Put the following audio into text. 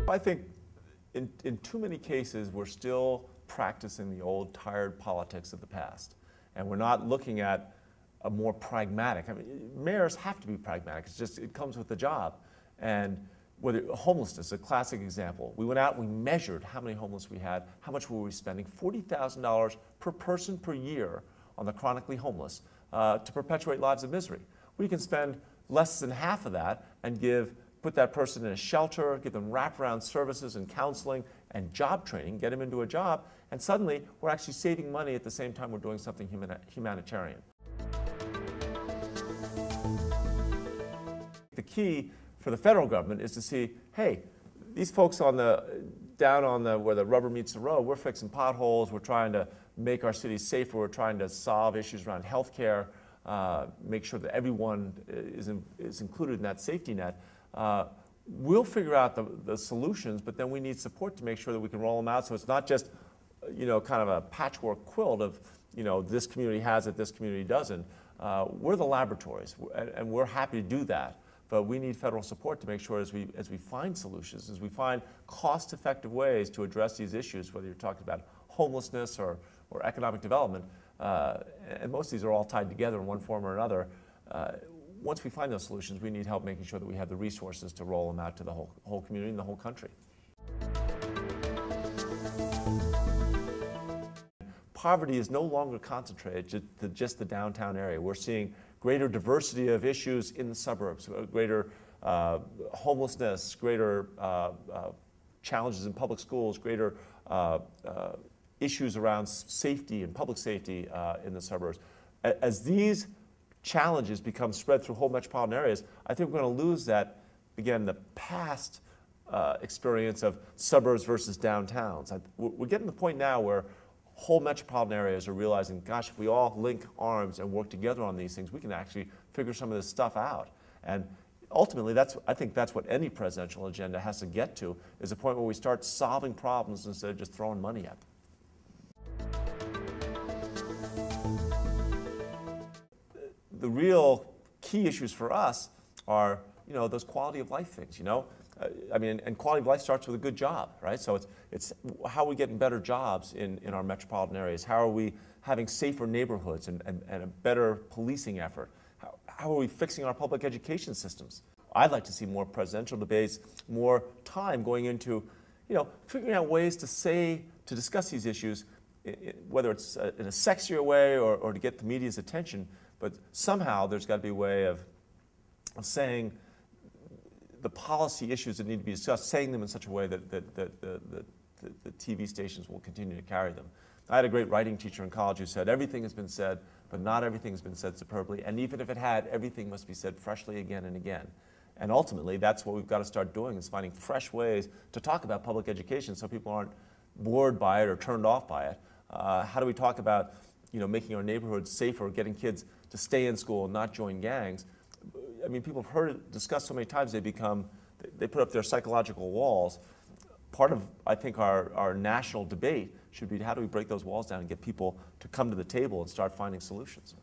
I think in too many cases we're still practicing the old tired politics of the past, and we're not looking at a more pragmatic. I mean, mayors have to be pragmatic. It's just, it comes with the job. And whether homelessness, a classic example. We went out and we measured how many homeless we had, how much were we spending, $40,000 per person per year on the chronically homeless to perpetuate lives of misery. We can spend less than half of that and put that person in a shelter, give them wraparound services and counseling and job training, get them into a job, and suddenly we're actually saving money at the same time we're doing something humanitarian. The key for the federal government is to see, hey, these folks down on where the rubber meets the road, we're fixing potholes, we're trying to make our cities safer, we're trying to solve issues around healthcare, make sure that everyone is included in that safety net. We'll figure out the solutions, but then we need support to make sure that we can roll them out so it's not just, kind of a patchwork quilt of, this community has it, this community doesn't. We're the laboratories, and we're happy to do that. But we need federal support to make sure as we find solutions, as we find cost-effective ways to address these issues, whether you're talking about homelessness or economic development, and most of these are all tied together in one form or another. Once we find those solutions, we need help making sure that we have the resources to roll them out to the whole community and the whole country. Poverty is no longer concentrated to just the downtown area. We're seeing greater diversity of issues in the suburbs, greater homelessness, greater challenges in public schools, greater issues around safety and public safety in the suburbs. As these challenges become spread through whole metropolitan areas, I think we're going to lose that, again, the past experience of suburbs versus downtowns. We're getting to the point now where whole metropolitan areas are realizing, gosh, if we all link arms and work together on these things, we can actually figure some of this stuff out. And ultimately, I think that's what any presidential agenda has to get to, is a point where we start solving problems instead of just throwing money at them. The real key issues for us are, those quality of life things, and quality of life starts with a good job, right? So it's how are we getting better jobs in our metropolitan areas? How are we having safer neighborhoods and a better policing effort? How are we fixing our public education systems? I'd like to see more presidential debates, more time going into, figuring out ways to discuss these issues, whether it's in a sexier way or to get the media's attention, but somehow there's got to be a way of saying the policy issues that need to be discussed, saying them in such a way that the TV stations will continue to carry them. I had a great writing teacher in college who said, everything has been said, but not everything has been said superbly, and even if it had, everything must be said freshly again and again. And ultimately, that's what we've got to start doing, is finding fresh ways to talk about public education so people aren't bored by it or turned off by it. How do we talk about, making our neighborhoods safer, getting kids to stay in school and not join gangs? I mean, people have heard it discussed so many times, they put up their psychological walls. Part of, I think, our national debate should be how do we break those walls down and get people to come to the table and start finding solutions.